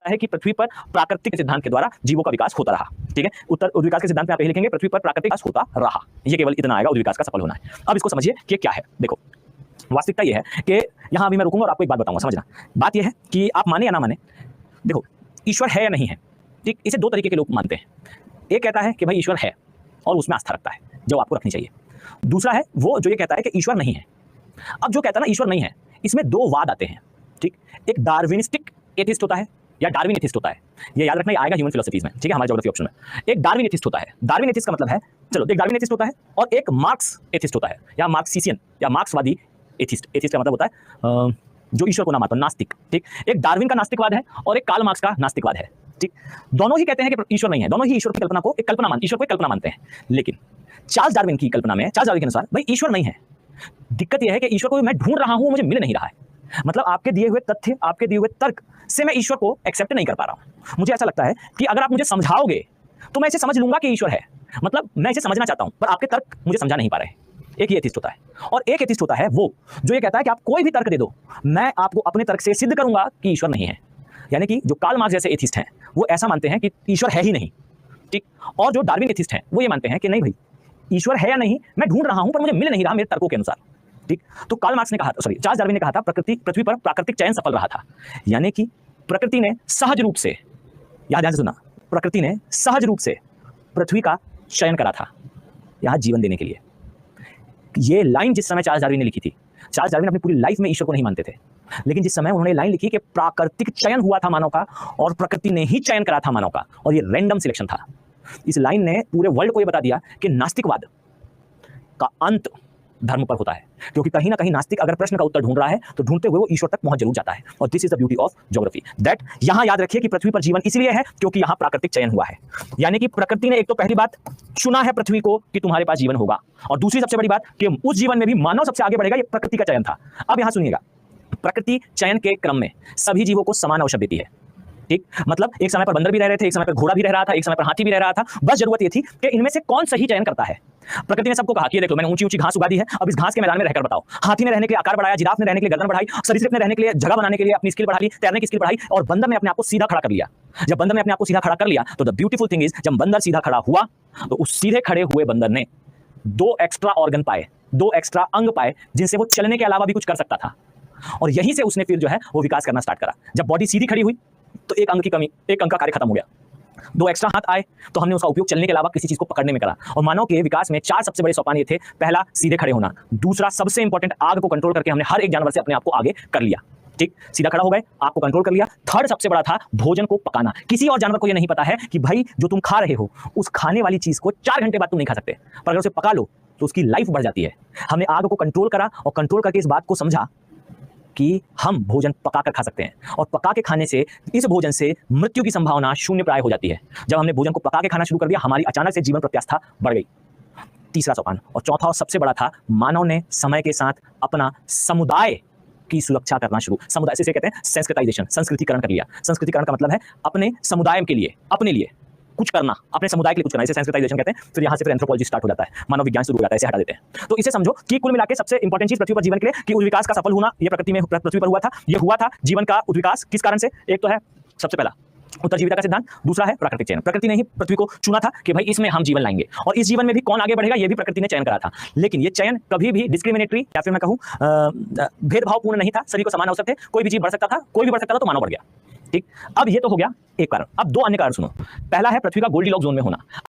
है कि पृथ्वी पर प्राकृतिक सिद्धांत के द्वारा जीवों का विकास होता रहा। ठीक है, उत्तर उद्विकास के सिद्धांत में आप यही लिखेंगे, पृथ्वी पर प्राकृतिक विकास होता रहा। ये केवल इतना आएगा, उद्विकास का सफल होना है। अब इसको समझिए कि क्या है। देखो, वास्तविकता ये है कि यहां अभी मैं रुकूंगा और आपको एक बात बताऊंगा, समझना। बात यह है कि आप माने या ना माने, देखो, ईश्वर है या नहीं है, ठीक, इसे दो तरीके के लोग मानते हैं। एक कहता है कि भाई ईश्वर है और उसमें आस्था रखता है, जो आपको रखनी चाहिए। दूसरा है वो जो ये कहता है कि ईश्वर नहीं है। अब जो कहता है ना ईश्वर नहीं है, इसमें दो वाद आते हैं। ठीक, एक डार्विनिस्टिक एथिस्ट होता है या डार्विन एथिस्ट होता है। ये याद रखना, ये आएगा ह्यूमन फिलोसफीज में, ठीक है, हमारे ज्योग्राफी ऑप्शन में। एक डार्विन एथिस्ट होता है। डार्विन एथिस्ट का मतलब है, चलो, एक डार्विन एथिस्ट होता है और एक मार्क्स एथिस्ट होता है, या मार्क्सियन या मार्क्सवादी एथिस्ट। एथिस्ट का मतलब होता है जो ईश्वर को ना मानता, नास्तिक। ठीक, एक डार्विन का नास्तिकवाद है और एक कार्ल मार्क्स का नास्तिकवाद है। ठीक, दोनों ही कहते हैं कि ईश्वर नहीं है, दोनों ही ईश्वर की कल्पना को एक कल्पना ईश्वर को एक कल्पना मानते हैं। लेकिन चार्ल्स डार्विन की कल्पना में, चार्ल्स डार्विन के अनुसार, भाई ईश्वर नहीं है। दिक्कत यह है कि ईश्वर को मैं ढूंढ रहा हूं, मुझे मिल नहीं रहा है। मतलब आपके दिए हुए तथ्य, आपके दिए हुए तर्क से मैं ईश्वर को एक्सेप्ट नहीं कर पा रहा हूं। मुझे ऐसा लगता है कि अगर आप मुझे समझाओगे तो मैं इसे समझ लूंगा कि ईश्वर है। मतलब मैं इसे समझना चाहता हूं, पर आपके तर्क मुझे समझा नहीं पा रहे। एक ही एथिस्ट होता है। और एक एथिस्ट होता है वो जो ये कहता है कि आप कोई भी तर्क दे दो, मैं आपको अपने तर्क से सिद्ध करूंगा कि ईश्वर नहीं है। यानी कि जो कार्ल मार्क्स जैसे एथिस्ट हैं, वो ऐसा मानते हैं कि ईश्वर है ही नहीं। ठीक, और जो डार्विन एथिस्ट हैं, वो ये मानते हैं कि नहीं भाई, ईश्वर है या नहीं मैं ढूंढ रहा हूं, पर मुझे मिल नहीं रहा मेरे तर्कों के अनुसार। ठीक, तो कार्ल मार्क्स ने कहा, सॉरी, चार्ल्स डार्विन ने कहा था, पृथ्वी पर प्राकृतिक चयन सफल रहा था। यानी कि प्रकृति ने सहज रूप से, यहां ध्यान से सुनना, प्रकृति ने सहज रूप से पृथ्वी का चयन करा था यहां जीवन देने के लिए। ये लाइन जिस समय चार्ल्स डार्विन ने लिखी थी, चार्ल्स डार्विन अपनी पूरी लाइफ में ईश्वर को नहीं मानते थे, लेकिन जिस समय उन्होंने लाइन लिखी कि प्राकृतिक चयन हुआ था मानव का और प्रकृति ने ही चयन करा था मानव का, और ये रैंडम सिलेक्शन था, इस लाइन ने पूरे वर्ल्ड को यह बता दिया कि नास्तिकवाद का अंत धर्म पर होता है। क्योंकि कहीं ना कहीं नास्तिक अगर प्रश्न का उत्तर ढूंढ रहा है तो ढूंढते हुए वो ईश्वर तक पहुंच जरूर जाता है। और this is the beauty of geography, that यहां याद रखिए कि पृथ्वी पर जीवन इसलिए है क्योंकि यहां प्राकृतिक चयन हुआ है। यानी कि प्रकृति ने एक तो पहली बात चुना है पृथ्वी को कि तुम्हारे पास जीवन होगा, और दूसरी सबसे बड़ी बात कि उस जीवन में भी मानव सबसे आगे बढ़ेगा, ये प्रकृति का चयन था। अब यहां सुनिएगा, प्रकृति चयन के क्रम में सभी जीवों को समान अवसर देती है। ठीक, मतलब एक समय पर बंदर भी रह रहे थे, एक समय पर घोड़ा भी रह रहा था, एक समय पर हाथी भी रह रहा था। बस जरूरत ये थी कि इनमें से कौन सही चयन करता है। प्रकृति ने सबको कहा कि देख लो, मैंने ऊंची ऊंची घास उगा दी है, अब इस घास के मैदान में रहकर बताओ। हाथी ने रहने के लिए आकार बढ़ाया, जिराफ ने रहने के लिए गर्दन बढ़ाई, सरीसृप ने रहने के लिए जगह बनाने के लिए अपनी स्किल बढ़ाई, तैरने की स्किल बढ़ाई, और बंदर ने अपने आप को सीधा खड़ा कर लिया। जब बंदर ने अपने आप को सीधा खड़ा कर लिया तो द ब्यूटीफुल थिंग इज, जब बंदर सीधा खड़ा हुआ तो उस सीधे खड़े हुए बंदर ने दो एक्स्ट्रा ऑर्गन पाए, दो एक्स्ट्रा अंग पाए, जिनसे वो चलने के अलावा भी कुछ कर सकता था। और यहीं से उसने फिर जो है वो विकास करना स्टार्ट करा। जब बॉडी सीधी खड़ी हुई तो एक अंग की कमी, एक अंग का कार्य खत्म हो गया। दो एक्स्ट्रा हाथ आए तो हमने उसका उपयोग चलने के अलावा किसी चीज को पकड़ने में करा। और मानव के विकास में चार सबसे बड़े सोपान ये थे। पहला, सीधे खड़े होना। दूसरा, सबसे इंपॉर्टेंट, आग को कंट्रोल करके हमने हर एक जानवर से अपने आप को आगे कर लिया। ठीक, सीधा खड़ा हो गए, आग को कंट्रोल कर लिया। थर्ड सबसे बड़ा था भोजन को पकाना। किसी और जानवर को यह नहीं पता है कि भाई जो तुम खा रहे हो उस खाने वाली चीज को 4 घंटे बाद तुम नहीं खा सकते, पर अगर उसे पका लो तो उसकी लाइफ बढ़ जाती है। हमने आग को कंट्रोल करा और कंट्रोल करके इस बात को समझा कि हम भोजन पका कर खा सकते हैं, और पका के खाने से, इस भोजन से मृत्यु की संभावना शून्य प्राय हो जाती है। जब हमने भोजन को पका के खाना शुरू कर दिया, हमारी अचानक से जीवन प्रत्याशा बढ़ गई। तीसरा सोपान और चौथा और सबसे बड़ा था, मानव ने समय के साथ अपना समुदाय की सुरक्षा करना शुरू। समुदाय से कहते हैं संस्कृताइजेशन, संस्कृतिकरण कर लिया। संस्कृतिकरण का मतलब है अपने समुदाय के लिए, अपने लिए कुछ करना, अपने समुदाय के लिए कुछ करना, इसे संस्कृताइजेशन कहते हैं। फिर यहाँ से फिर एंथ्रोपोलॉजी स्टार्ट हो जाता है, मानव विज्ञान शुरू हो जाता है, इसे हटा देते हैं। तो इसे समझो कि कुल मिलाकर सबसे इंपॉर्टेंट चीज पृथ्वी पर जीवन के लिए कि विकास का सफल होना, ये प्रकृति में पृथ्वी पर हुआ था। ये हुआ था जीवन का उद्विकास किस कारण से? एक तो है सबसे पहला उत्तरजीविता का सिद्धांत, दूसरा है प्राकृतिक चयन। प्रकृति ने ही पृथ्वी को चुना था कि भाई इसमें हम जीवन लाएंगे, और इस जीवन में भी कौन आगे बढ़ेगा ये भी प्रकृति ने चयन करा था। लेकिन ये चयन कभी भी डिस्क्रिमिनेटरी या फिर मैं कहूं भेदभावपूर्ण नहीं था। सभी को समान अवसर थे, कोई भी जीव बढ़ सकता था, कोई भी बढ़ सकता था तो मानव बढ़ गया। ठीक, अब ये तो हो गया एक कारण। अब दो अन्य कारण सुनो। पहला है पृथ्वी का गोल्डीलॉक्स जोन में होना।